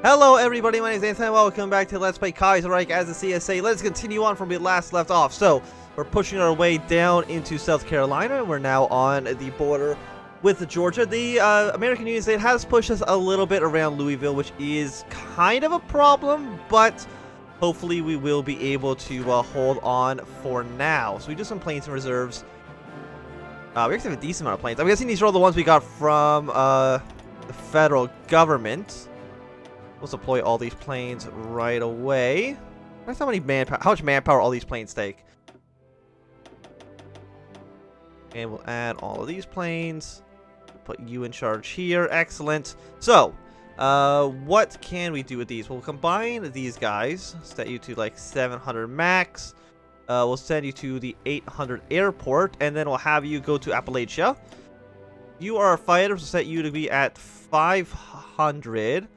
Hello everybody, my name is Anthony, welcome back to Let's Play Kaiserreich as a CSA. Let's continue on from where we last left off. So, we're pushing our way down into South Carolina. We're now on the border with Georgia. The American Union State has pushed us a little bit around Louisville, which is kind of a problem, but hopefully we will be able to hold on for now. So we do some planes and reserves. We actually have a decent amount of planes. I'm guessing these are all the ones we got from the federal government. Let's deploy all these planes right away. That's how much manpower all these planes take. And we'll add all of these planes. Put you in charge here. Excellent. So, what can we do with these? We'll combine these guys. Set you to like 700 max. We'll send you to the 800 airport. And then we'll have you go to Appalachia. You are a fighter. We'll set you to be at 500.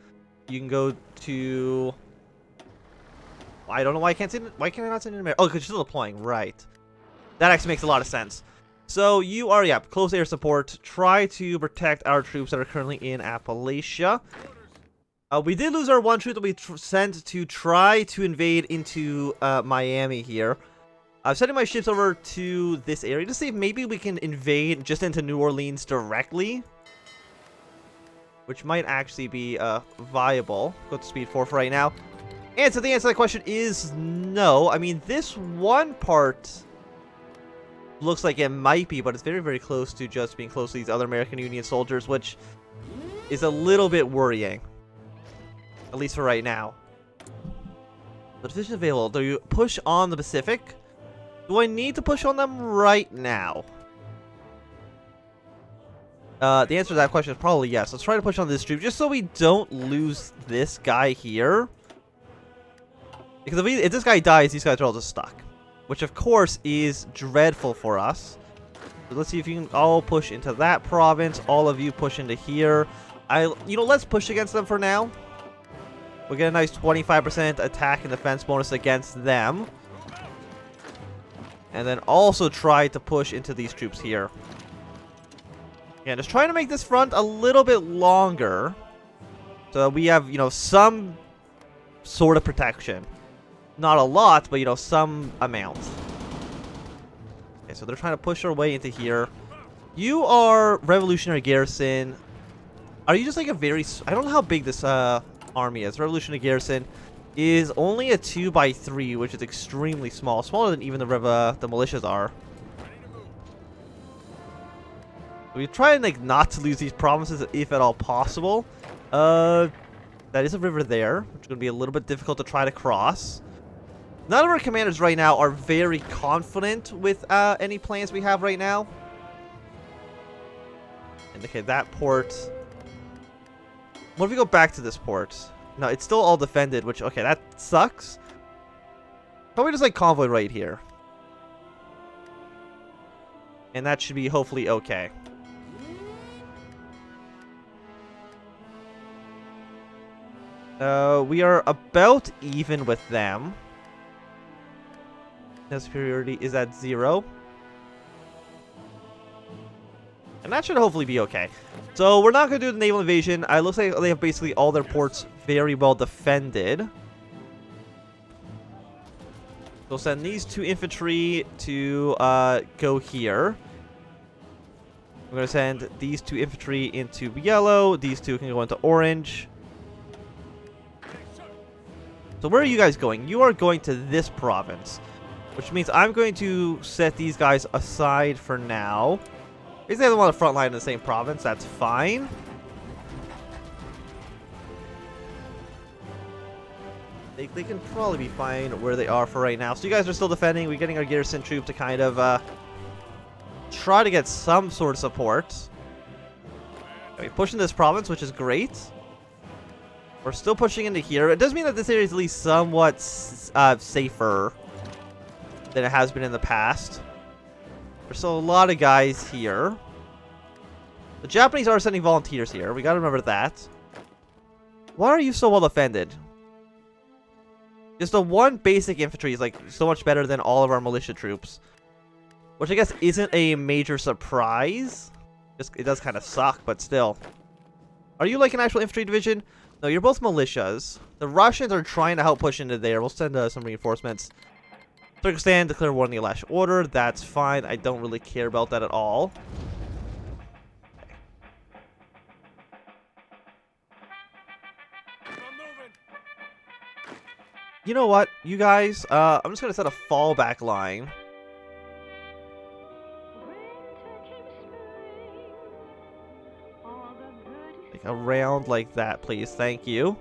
You can go to... I don't know why I can't send it. Why can I not send it in America? Oh, because you're still deploying. Right. That actually makes a lot of sense. So you are, yeah, close air support. Try to protect our troops that are currently in Appalachia. We did lose our one troop that we sent to try to invade into Miami here. I'm sending my ships over to this area to see if maybe we can invade just into New Orleans directly, which might actually be viable. Go to speed 4 for right now. And so the answer to that question is no. I mean, this one part looks like it might be, but it's very, very close to just being close to these other American Union soldiers, which is a little bit worrying. At least for right now. The division available. Do you push on the Pacific? Do I need to push on them right now? The answer to that question is probably yes. Let's try to push on this troop just so we don't lose this guy here. Because if this guy dies, these guys are all just stuck. Which, of course, is dreadful for us. So let's see if you can all push into that province. All of you push into here. Let's push against them for now. We'll get a nice 25% attack and defense bonus against them. And then also try to push into these troops here. Yeah, just trying to make this front a little bit longer. So we have, some sort of protection. Not a lot, but, some amount. Okay, so they're trying to push their way into here. You are Revolutionary Garrison. Are you just like a very... I don't know how big this army is. Revolutionary Garrison is only a 2x3, which is extremely small. Smaller than even the militias are. We try and not to lose these provinces if at all possible. That is a river there, which is going to be a little bit difficult to try to cross. None of our commanders right now are very confident with any plans we have right now. And okay, that port. What if we go back to this port? No, it's still all defended, which, okay, that sucks. Probably just convoy right here. And that should be hopefully okay. We are about even with them. No superiority is at 0. And that should hopefully be okay. So we're not going to do the naval invasion. It looks like they have basically all their ports very well defended. We'll send these 2 infantry to go here. We're going to send these 2 infantry into yellow. These 2 can go into orange. So where are you guys going? You are going to this province. Which means I'm going to set these guys aside for now. If they have them on the front line in the same province, that's fine. They can probably be fine where they are for right now. So you guys are still defending. We're getting our garrison troop to kind of try to get some sort of support. We're pushing this province, which is great. We're still pushing into here. It does mean that this area is at least somewhat safer than it has been in the past. There's still a lot of guys here. The Japanese are sending volunteers here. We gotta remember that. Why are you so well defended? Just the one basic infantry is so much better than all of our militia troops. Which I guess isn't a major surprise. Just, it does kind of suck, but still. Are you like an actual infantry division? No, you're both militias. The Russians are trying to help push into there. We'll send some reinforcements. Turkestan, declare war on the Alash Order. That's fine. I don't really care about that at all. You know what, you guys? I'm just gonna set a fallback line. Like around like that, please. Thank you.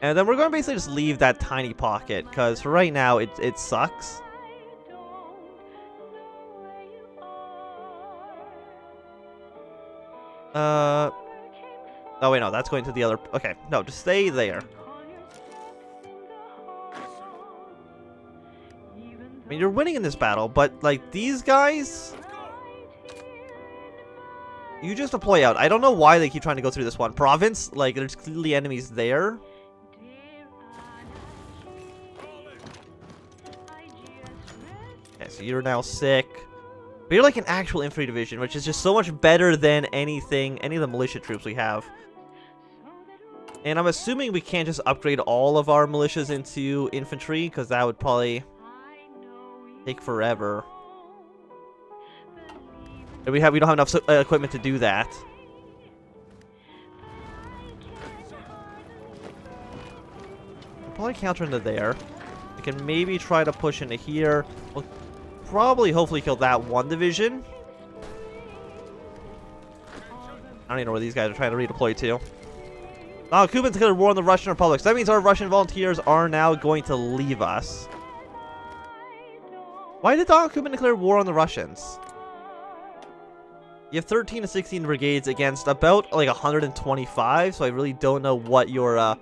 And then we're gonna basically just leave that tiny pocket, because for right now it sucks. Oh wait, no, that's going to the other. Okay, no, just stay there. I mean, you're winning in this battle, but, like, these guys... You just deploy out. I don't know why they keep trying to go through this one province. Like, there's clearly enemies there. Okay, so you're now sick. But you're like an actual infantry division, which is just so much better than any of the militia troops we have. And I'm assuming we can't just upgrade all of our militias into infantry, because that would probably... take forever. And we don't have enough equipment to do that. We'll probably counter into there. We can maybe try to push into here. We'll probably hopefully kill that one division. I don't even know where these guys are trying to redeploy to. Oh, Cubans declared war on the Russian Republic. So that means our Russian volunteers are now going to leave us. Why did Donald Kuban declare war on the Russians? You have 13 to 16 brigades against about like 125, so I really don't know what your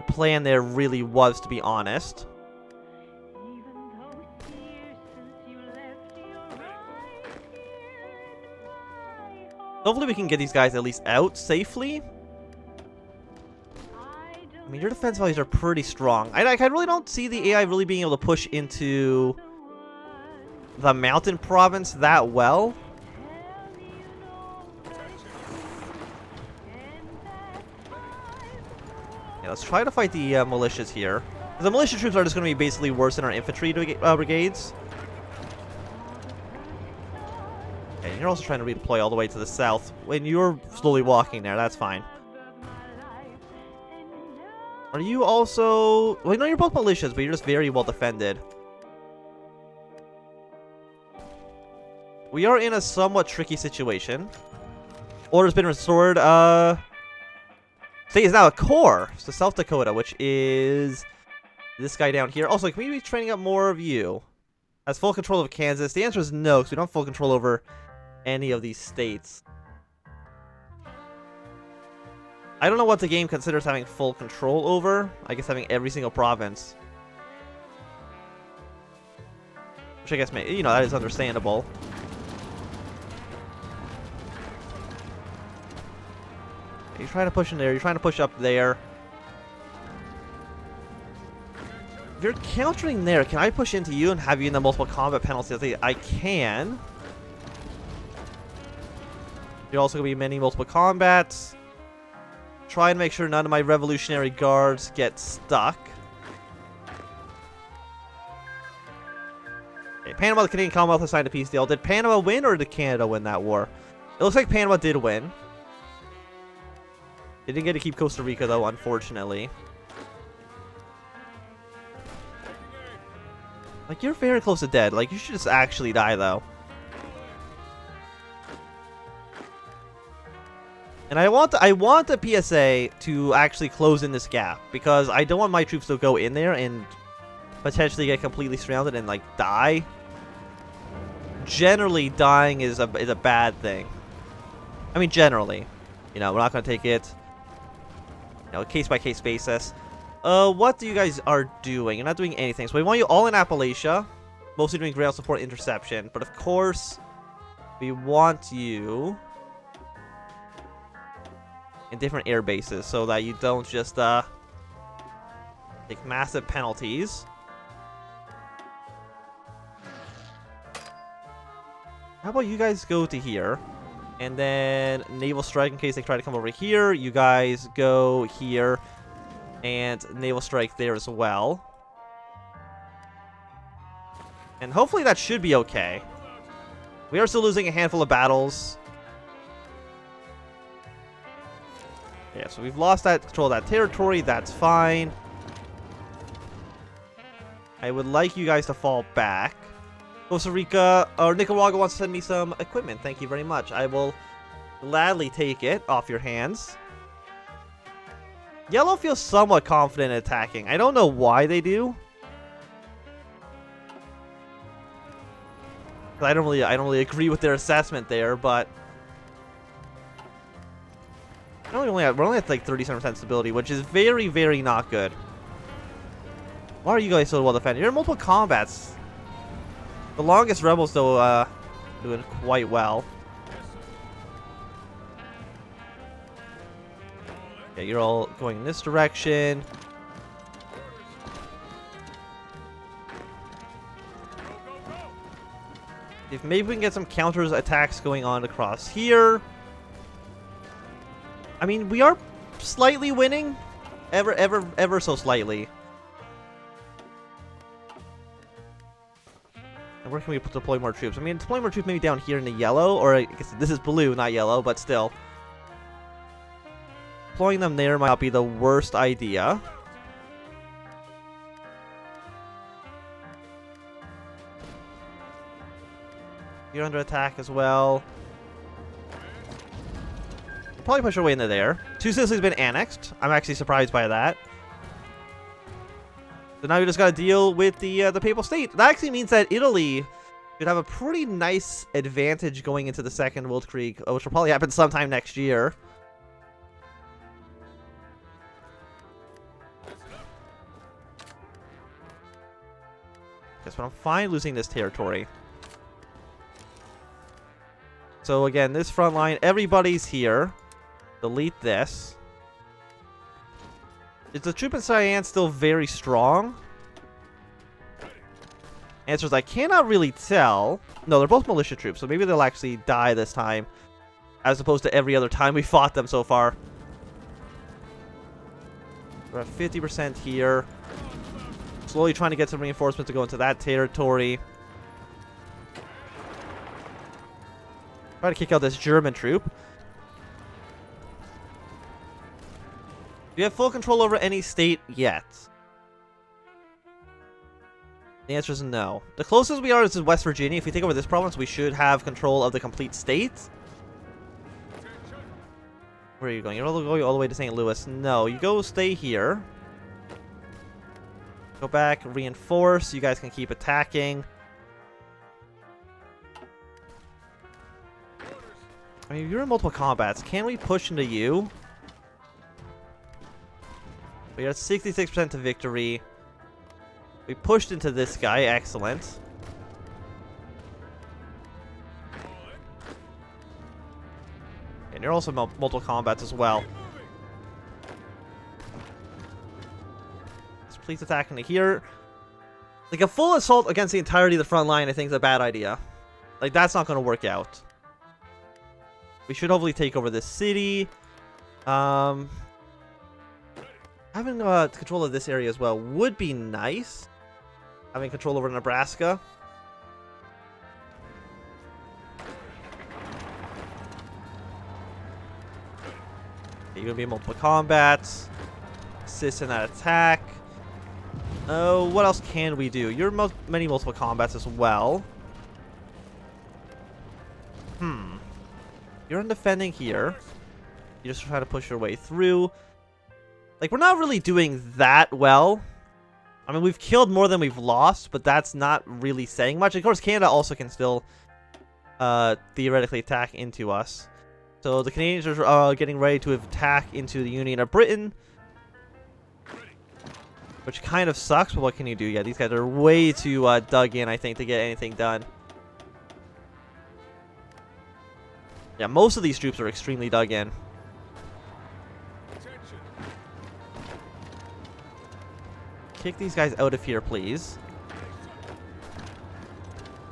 plan there really was, to be honest. Hopefully we can get these guys at least out safely. I mean, your defense values are pretty strong. I really don't see the AI really being able to push into the mountain province that well. Yeah, let's try to fight the militias here. The militia troops are just going to be basically worse than our infantry brigades. Okay, and you're also trying to redeploy all the way to the south. When you're slowly walking there, that's fine. Are you also... Well, no, you're both militias, but you're just very well defended. We are in a somewhat tricky situation. Order's been restored. State is now a core. So South Dakota, which is this guy down here. Also, can we be training up more of you? Has full control of Kansas? The answer is no, because we don't have full control over any of these states. I don't know what the game considers having full control over. I guess having every single province. Which I guess, you know, that is understandable. You're trying to push in there. You're trying to push up there. If you're countering there, can I push into you and have you in the multiple combat penalties? I can. You're also going to be many multiple combats. Try and make sure none of my Revolutionary Guards get stuck. Okay, Panama, the Canadian Commonwealth has signed a peace deal. Did Panama win or did Canada win that war? It looks like Panama did win. They didn't get to keep Costa Rica, though, unfortunately. Like, you're very close to dead. Like, you should just actually die, though. And I want the PSA to actually close in this gap, because I don't want my troops to go in there and potentially get completely surrounded and, like, die. Generally, dying is a bad thing. I mean, generally. You know, we're not going to take it... You know, case-by-case basis. What do you guys are doing? You're not doing anything. So we want you all in Appalachia. Mostly doing ground support interception. But of course, we want you in different air bases so that you don't just take massive penalties. How about you guys go to here? And then naval strike in case they try to come over here. You guys go here. And naval strike there as well. And hopefully that should be okay. We are still losing a handful of battles. Yeah, so we've lost that control of that territory. That's fine. I would like you guys to fall back. Costa Rica or Nicaragua wants to send me some equipment. Thank you very much. I will gladly take it off your hands. Yellow feels somewhat confident in attacking. I don't know why they do. I don't really agree with their assessment there, but we're only at like 37% stability, which is very, very not good. Why are you guys so well defended? You're in multiple combats. The longest rebels, though, doing quite well. Yeah, you're all going in this direction. If maybe we can get some counters attacks going on across here. I mean, we are slightly winning. Ever so slightly. And where can we deploy more troops? I mean, deploy more troops maybe down here in the yellow. Or I guess this is blue, not yellow, but still. Deploying them there might not be the worst idea. You're under attack as well. We'll probably push our way into there. Two Sicily's been annexed. I'm actually surprised by that. So now we just gotta deal with the Papal State. That actually means that Italy should have a pretty nice advantage going into the Second Weltkrieg, which will probably happen sometime next year. Guess but I'm fine losing this territory. So again, this front line, everybody's here. Delete this. Is the troop in Cyan still very strong? Answer is I cannot really tell. No, they're both militia troops, so maybe they'll actually die this time. As opposed to every other time we fought them so far. We're at 50% here. Slowly trying to get some reinforcements to go into that territory. Try to kick out this German troop. Do you have full control over any state yet? The answer is no. The closest we are is West Virginia. If we take over this province, we should have control of the complete state. Where are you going? You're going all the way to St. Louis. No, you go stay here. Go back, reinforce. You guys can keep attacking. I mean, you're in multiple combats. Can we push into you? We are at 66% to victory. We pushed into this guy. Excellent. And you're also multiple combats as well. So please attack into here. Like a full assault against the entirety of the front line, I think is a bad idea. Like, that's not going to work out. We should hopefully take over this city. Having control of this area as well would be nice. Having control over Nebraska. You're going to be in multiple combats. Assist in that attack. Oh, what else can we do? You're many multiple combats as well. You're in defending here. You just try to push your way through. Like, we're not really doing that well. I mean, we've killed more than we've lost, but that's not really saying much. Of course, Canada also can still theoretically attack into us. So the Canadians are getting ready to attack into the Union of Britain. Which kind of sucks, but what can you do? Yeah, these guys are way too dug in, I think, to get anything done. Yeah, most of these troops are extremely dug in. Kick these guys out of here, please.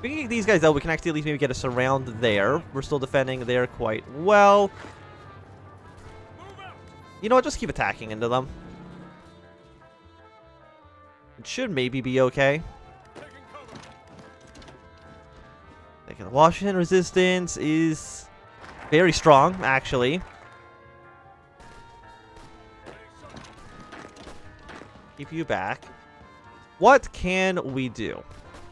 we can get these guys out, we can actually at least maybe get a surround there. We're still defending there quite well. You know what? Just keep attacking into them. It should maybe be okay. The Washington resistance is very strong, actually. Keep you back. What can we do?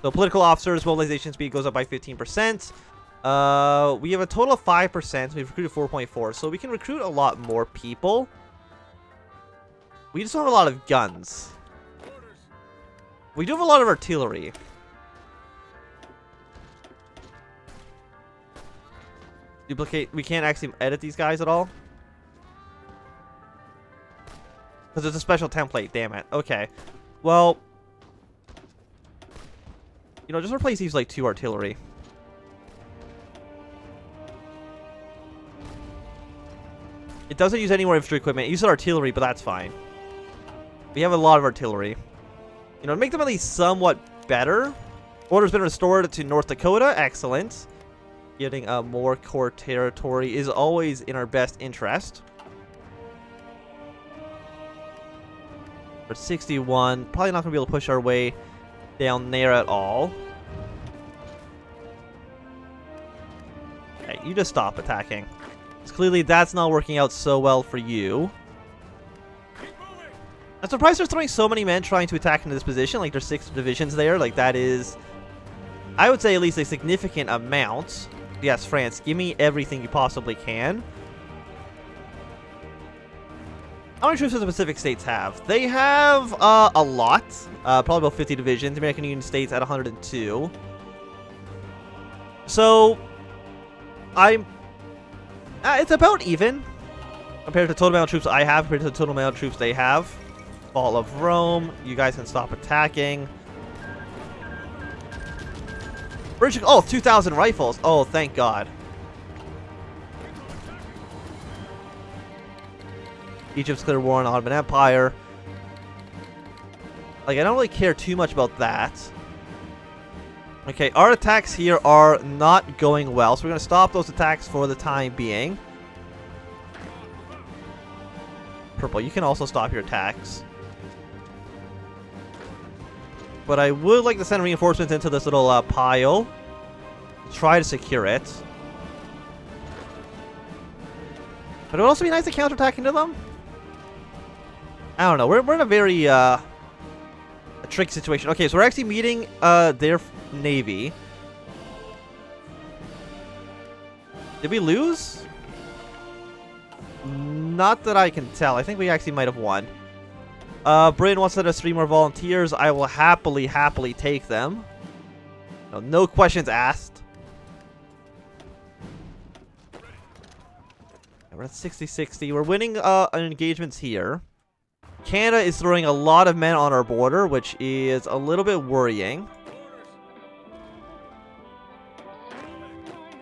So political officers, mobilization speed goes up by 15%. We have a total of 5%. We've recruited 4.4, so we can recruit a lot more people. We just don't have a lot of guns. We do have a lot of artillery. Duplicate. We can't actually edit these guys at all. Because it's a special template, damn it. Okay. Well, you know, just replace these like 2 artillery. It doesn't use any more infantry equipment. It uses artillery, but that's fine. We have a lot of artillery. You know, make them at least somewhat better. Order's been restored to North Dakota. Excellent. Getting more core territory is always in our best interest. For 61, probably not going to be able to push our way down there at all. Okay, you just stop attacking. Because clearly that's not working out so well for you. I'm surprised they're throwing so many men trying to attack into this position. Like, there's 6 divisions there. Like, that is, I would say, at least a significant amount. Yes, France, give me everything you possibly can. How many troops do the Pacific States have? They have a lot. Probably about 50 divisions. American Union States at 102. So, it's about even. Compared to the total amount of troops I have, compared to the total amount of troops they have. Fall of Rome. You guys can stop attacking. British, oh, 2,000 rifles. Oh, thank God. Egypt's clear war on the Ottoman Empire. Like, I don't really care too much about that. Okay, our attacks here are not going well, so we're going to stop those attacks for the time being. Purple, you can also stop your attacks. But I would like to send reinforcements into this little pile. Try to secure it. But it would also be nice to counterattack into them. I don't know. We're in a very a tricky situation. Okay, so we're actually meeting their navy. Did we lose? Not that I can tell. I think we actually might have won. Britain wants to send us 3 more volunteers. I will happily take them. No questions asked. We're at 60-60. We're winning engagements here. Canada is throwing a lot of men on our border, which is a little bit worrying.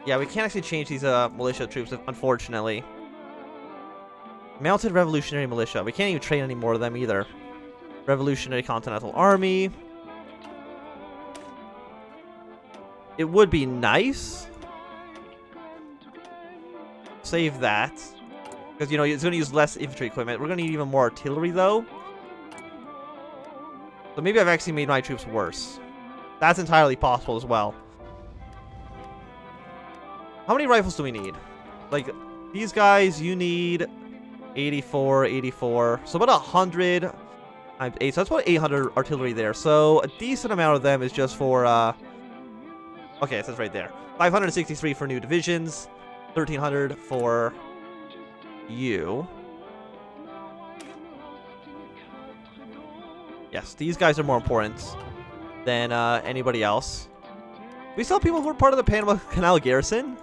Yeah, we can't actually change these militia troops, unfortunately. Mounted Revolutionary Militia. We can't even train any more of them either. Revolutionary Continental Army. It would be nice. Save that. Because, you know, it's going to use less infantry equipment. We're going to need even more artillery, though. So maybe I've actually made my troops worse. That's entirely possible as well. How many rifles do we need? Like, these guys, you need 84, 84. So about 100 times 8. So that's about 800 artillery there. So a decent amount of them is just for, okay, it says right there. 563 for new divisions. 1,300 for you. Yes, these guys are more important than anybody else. We still have people who are part of the Panama Canal garrison.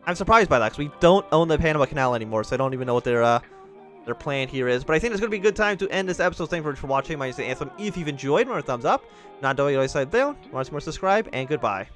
I'm surprised by that, because we don't own the Panama Canal anymore, so I don't even know what their plan here is. But I think it's going to be a good time to end this episode. Thank you for watching. My name is Anthem. If you've enjoyed, remember, thumbs up. Not doing it, always side down. Want to see more, subscribe, and goodbye.